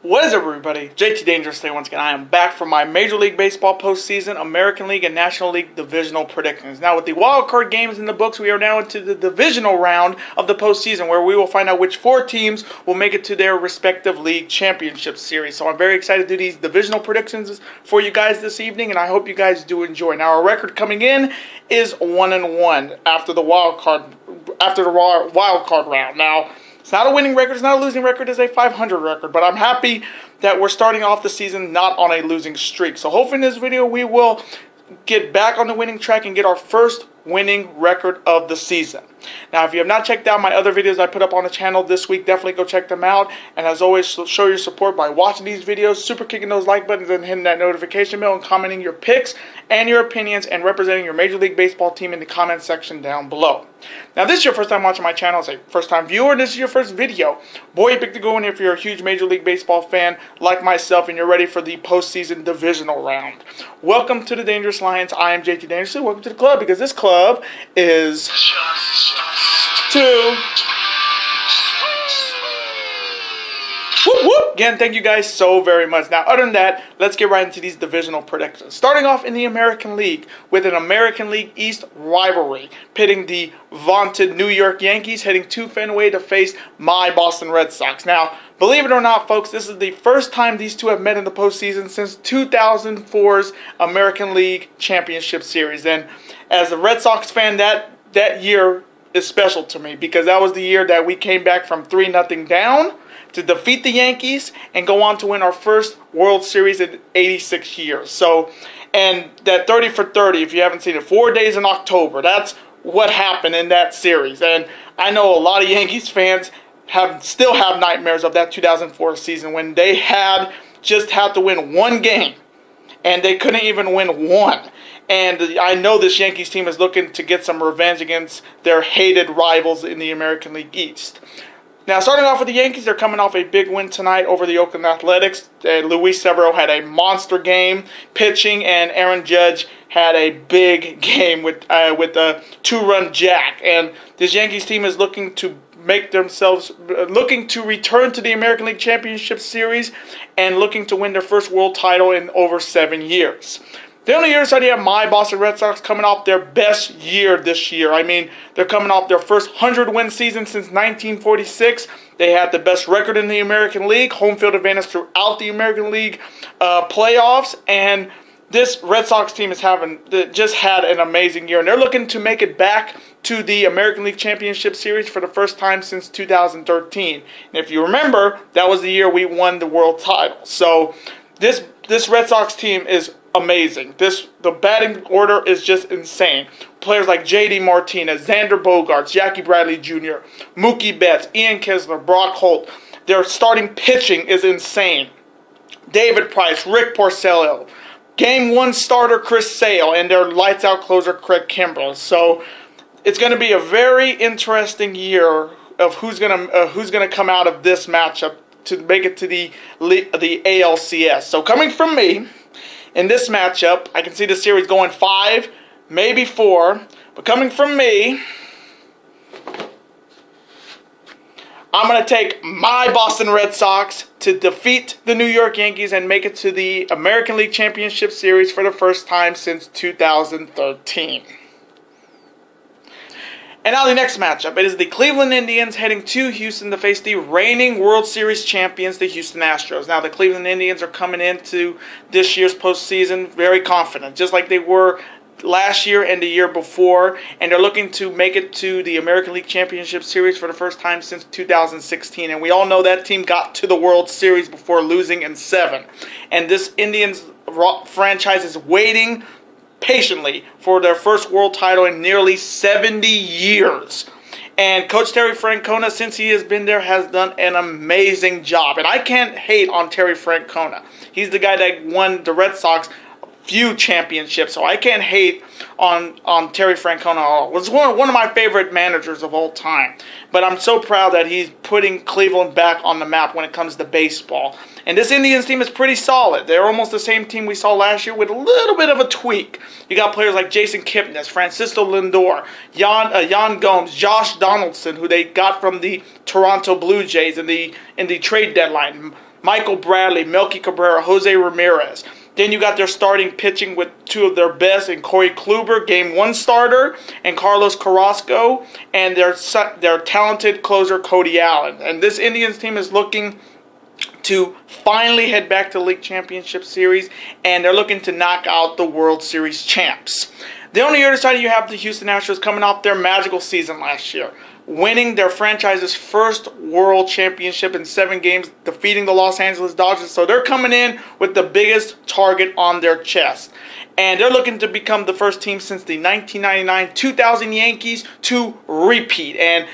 What is up, everybody? JT Dangerous today once again. I am back for my Major League Baseball postseason, American League, and National League divisional predictions. Now, with the wild card games in the books, we are now into the divisional round of the postseason, where we will find out which 4 teams will make it to their respective league championship series. So I'm very excited to do these divisional predictions for you guys this evening, and I hope you guys do enjoy. Now, our record coming in is 1-1 after the wild card round. Now, it's not a winning record, it's not a losing record, it's a 500 record, but I'm happy that we're starting off the season not on a losing streak. So hopefully in this video we will get back on the winning track and get our first winning record of the season. Now, if you have not checked out my other videos I put up on the channel this week, definitely go check them out. And as always, show your support by watching these videos, super kicking those like buttons, and hitting that notification bell, and commenting your picks and your opinions, and representing your Major League Baseball team in the comment section down below. Now, this is your first time watching my channel, as a first time viewer, and this is your first video. Boy, you picked a good one if you're a huge Major League Baseball fan like myself and you're ready for the postseason divisional round. Welcome to the Dangerous Lions. I am JT Dangerous. Welcome to the club, because this club is Whoop, whoop. Again, thank you guys so very much. Now, other than that, let's get right into these divisional predictions. Starting off in the American League with an American League East rivalry, pitting the vaunted New York Yankees heading to Fenway to face my Boston Red Sox. Now, believe it or not, folks, this is the first time these two have met in the postseason since 2004's American League Championship Series. And as a Red Sox fan, that year is special to me, because that was the year that we came back from 3-0 down to defeat the Yankees and go on to win our first World Series in 86 years. So, and that 30 for 30, if you haven't seen it, 4 days in October, that's what happened in that series. And I know a lot of Yankees fans still have nightmares of that 2004 season, when they just had to win one game and they couldn't even win one. And I know this Yankees team is looking to get some revenge against their hated rivals in the American League East. Now, starting off with the Yankees, they're coming off a big win tonight over the Oakland Athletics. Luis Severino had a monster game pitching, and Aaron Judge had a big game with a 2-run jack. And this Yankees team is looking to return to the American League Championship Series and looking to win their first world title in over 7 years. The only other side, you have my Boston Red Sox coming off their best year this year. I mean, they're coming off their first 100-win season since 1946. They had the best record in the American League, home field advantage throughout the American League playoffs, and this Red Sox team just had an amazing year, and they're looking to make it back to the American League Championship Series for the first time since 2013. And if you remember, that was the year we won the world title. So this Red Sox team is amazing. The batting order is just insane. Players like J.D. Martinez, Xander Bogaerts, Jackie Bradley Jr., Mookie Betts, Ian Kinsler, Brock Holt. Their starting pitching is insane. David Price, Rick Porcello, Game 1 starter Chris Sale, and their lights-out closer Craig Kimbrell. So it's going to be a very interesting year of who's going to come out of this matchup to make it to the ALCS. So coming from me, in this matchup, I can see the series going 5, maybe 4. But coming from me, I'm going to take my Boston Red Sox to defeat the New York Yankees and make it to the American League Championship Series for the first time since 2013. And now the next matchup, it is the Cleveland Indians heading to Houston to face the reigning World Series champions, the Houston Astros. Now, the Cleveland Indians are coming into this year's postseason very confident, just like they were last year and the year before, and they're looking to make it to the American League Championship Series for the first time since 2016. And we all know that team got to the World Series before losing in 7. And this Indians franchise is waiting patiently for their first world title in nearly 70 years. And Coach Terry Francona, since he has been there, has done an amazing job. And I can't hate on Terry Francona. He's the guy that won the Red Sox few championships, so I can't hate on Terry Francona at all. He's one of my favorite managers of all time. But I'm so proud that he's putting Cleveland back on the map when it comes to baseball. And this Indians team is pretty solid. They're almost the same team we saw last year with a little bit of a tweak. You got players like Jason Kipnis, Francisco Lindor, Yan Gomes, Josh Donaldson, who they got from the Toronto Blue Jays in the trade deadline, Michael Bradley, Melky Cabrera, Jose Ramirez. Then you got their starting pitching with two of their best in Corey Kluber, Game 1 starter, and Carlos Carrasco, and their talented closer Cody Allen. And this Indians team is looking to finally head back to the League Championship Series, and they're looking to knock out the World Series champs. The only other side, you have the Houston Astros coming off their magical season last year, winning their franchise's first World Championship in 7 games, defeating the Los Angeles Dodgers. So they're coming in with the biggest target on their chest. And they're looking to become the first team since the 1999-2000 Yankees to repeat. And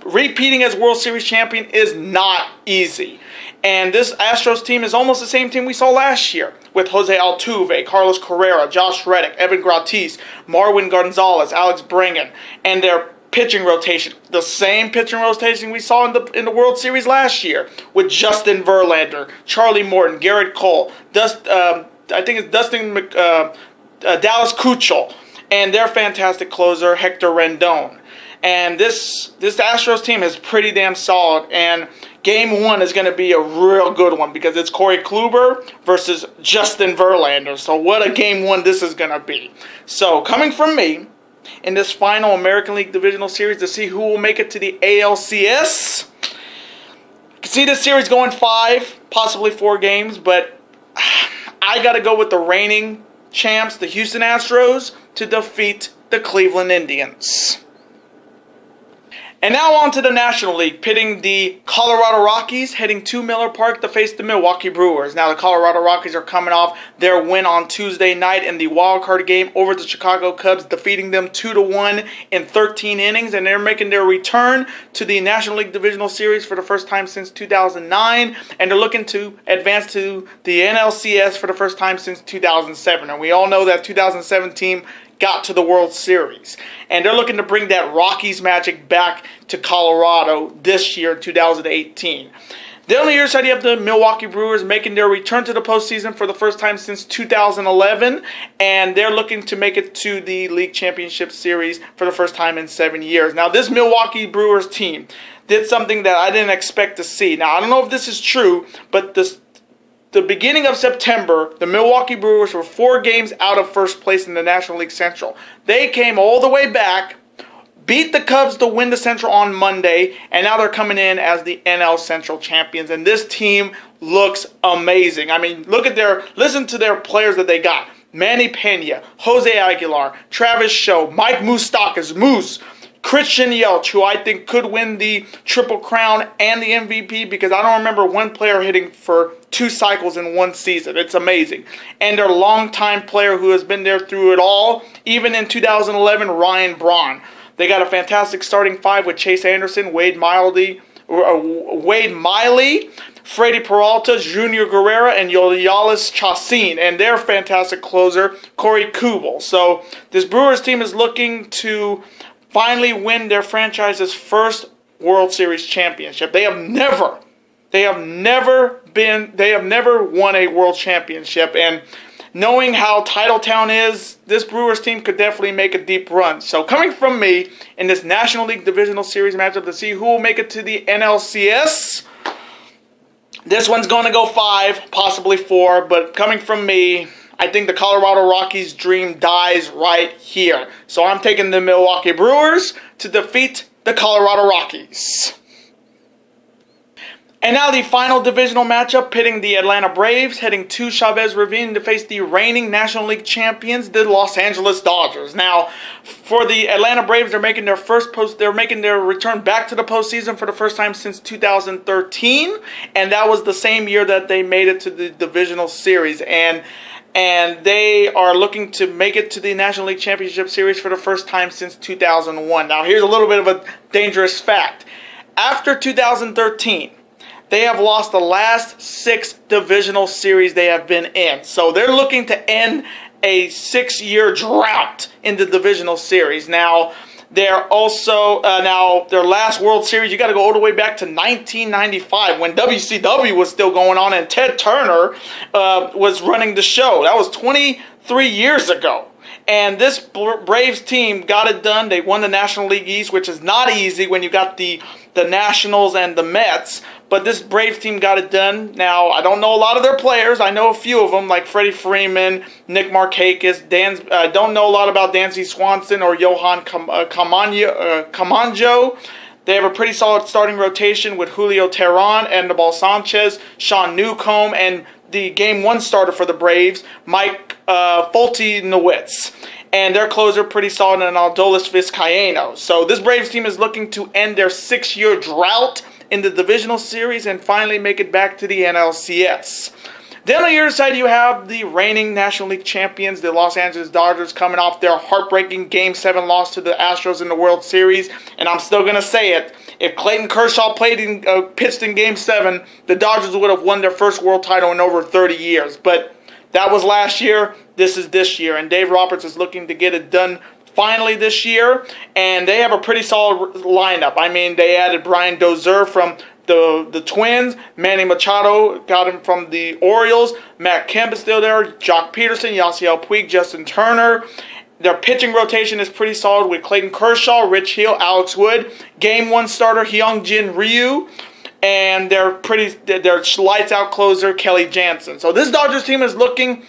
repeating as World Series champion is not easy. And this Astros team is almost the same team we saw last year, with Jose Altuve, Carlos Correa, Josh Reddick, Evan Gratis, Marwin Gonzalez, Alex Bregman, and their pitching rotation, the same pitching rotation we saw in the World Series last year, with Justin Verlander, Charlie Morton, Garrett Cole, Dallas Keuchel, and their fantastic closer Hector Rendon. And this Astros team is pretty damn solid, and Game 1 is going to be a real good one because it's Corey Kluber versus Justin Verlander. So what a Game 1 this is going to be. So coming from me, in this final American League Divisional Series to see who will make it to the ALCS. I can see this series going 5, possibly 4 games, but I got to go with the reigning champs, the Houston Astros, to defeat the Cleveland Indians. And now on to the National League, pitting the Colorado Rockies, heading to Miller Park to face the Milwaukee Brewers. Now the Colorado Rockies are coming off their win on Tuesday night in the wild card game over the Chicago Cubs, defeating them 2-1 in 13 innings, and they're making their return to the National League Divisional Series for the first time since 2009, and they're looking to advance to the NLCS for the first time since 2007. And we all know that 2007 team got to the World Series. And they're looking to bring that Rockies magic back to Colorado this year, 2018. The only other side, you have the Milwaukee Brewers making their return to the postseason for the first time since 2011. And they're looking to make it to the League Championship Series for the first time in 7 years. Now, this Milwaukee Brewers team did something that I didn't expect to see. Now, I don't know if this is true, but the beginning of September, the Milwaukee Brewers were 4 games out of first place in the National League Central. They came all the way back, beat the Cubs to win the Central on Monday, and now they're coming in as the NL Central champions. And this team looks amazing. I mean, listen to their players that they got. Manny Pena, Jose Aguilar, Travis Shaw, Mike Moustakas, Moose, Christian Yelich, who I think could win the Triple Crown and the MVP, because I don't remember one player hitting for 2 cycles in one season. It's amazing. And their longtime player who has been there through it all, even in 2011, Ryan Braun. They got a fantastic starting 5 with Chase Anderson, Wade Miley, Freddie Peralta, Junior Guerrera, and Yoelis Chacin, and their fantastic closer, Corey Kubel. So this Brewers team is looking to finally win their franchise's first World Series championship. They have never won a World Championship, and knowing how Titletown is, this Brewers team could definitely make a deep run. So coming from me in this National League Divisional Series matchup to see who will make it to the NLCS, this one's going to go 5, possibly 4, but coming from me, I think the Colorado Rockies' dream dies right here. So I'm taking the Milwaukee Brewers to defeat the Colorado Rockies. And now the final divisional matchup, pitting the Atlanta Braves, heading to Chavez Ravine to face the reigning National League champions, the Los Angeles Dodgers. Now, for the Atlanta Braves, they're making their return back to the postseason for the first time since 2013, and that was the same year that they made it to the divisional series. And they are looking to make it to the National League Championship Series for the first time since 2001. Now, here's a little bit of a dangerous fact. After 2013, they have lost the last 6 divisional series they have been in. So they're looking to end a 6-year drought in the divisional series. Now, they're also, now their last World Series, you got to go all the way back to 1995 when WCW was still going on and Ted Turner was running the show. That was 23 years ago. And this Braves team got it done. They won the National League East, which is not easy when you got the Nationals and the Mets. But this Braves team got it done. Now, I don't know a lot of their players. I know a few of them, like Freddie Freeman, Nick Markakis. I don't know a lot about Dansby Swanson or Johan Camanjo. They have a pretty solid starting rotation with Julio Teheran, Anibal Sanchez, Sean Newcomb, and the Game 1 starter for the Braves, Mike Foltynewicz. And their closer pretty solid, and Adolis Vizcaíno. So this Braves team is looking to end their 6-year drought in the divisional series and finally make it back to the NLCS. Then on your side, you have the reigning National League champions, the Los Angeles Dodgers, coming off their heartbreaking Game 7 loss to the Astros in the World Series. And I'm still going to say it. If Clayton Kershaw pitched in Game 7, the Dodgers would have won their first world title in over 30 years. But that was last year. This is this year. And Dave Roberts is looking to get it done finally this year. And they have a pretty solid lineup. I mean, they added Brian Dozier from the Twins. Manny Machado got him from the Orioles. Matt Kemp is still there. Jock Peterson, Yasiel Puig, Justin Turner. Their pitching rotation is pretty solid with Clayton Kershaw, Rich Hill, Alex Wood, Game 1 starter Hyunjin Ryu, and their lights out closer Kelly Jansen. So this Dodgers team is looking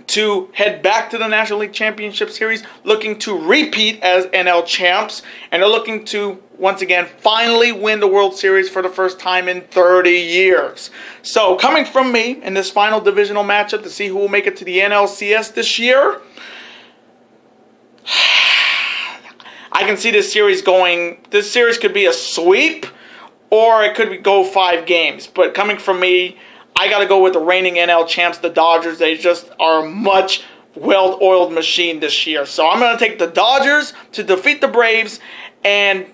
to head back to the National League Championship Series, looking to repeat as NL champs, and they're looking to, once again, finally win the World Series for the first time in 30 years. So, coming from me in this final divisional matchup to see who will make it to the NLCS this year, I can see this series could be a sweep, or it could go 5 games. But coming from me, I got to go with the reigning NL champs, the Dodgers. They just are a much well-oiled machine this year. So I'm going to take the Dodgers to defeat the Braves and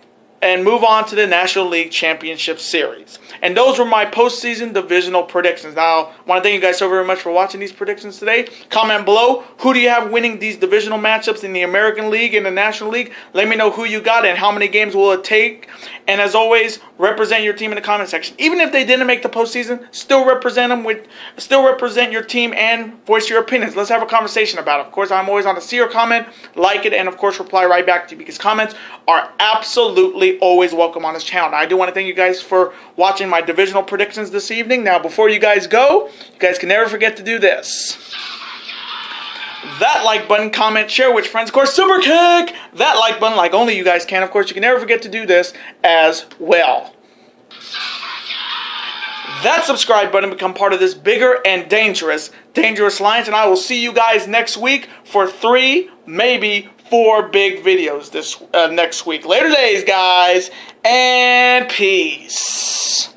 move on to the National League Championship Series. And those were my postseason divisional predictions. Now, I want to thank you guys so very much for watching these predictions today. Comment below, who do you have winning these divisional matchups in the American League and the National League? Let me know who you got and how many games will it take. And as always, represent your team in the comment section. Even if they didn't make the postseason, still represent your team and voice your opinions. Let's have a conversation about it. Of course, I'm always on to see your comment, like it, and of course reply right back to you, because comments are absolutely always welcome on this channel. Now, I do want to thank you guys for watching my divisional predictions this evening. Now, before you guys go, you guys can never forget to do this. That like button, comment, share with friends. Of course, super kick that like button like only you guys can. Of course, you can never forget to do this as well. That subscribe button, become part of this bigger and dangerous alliance. And I will see you guys next week for 3, maybe 4 big videos this next week. Later days, guys, and peace.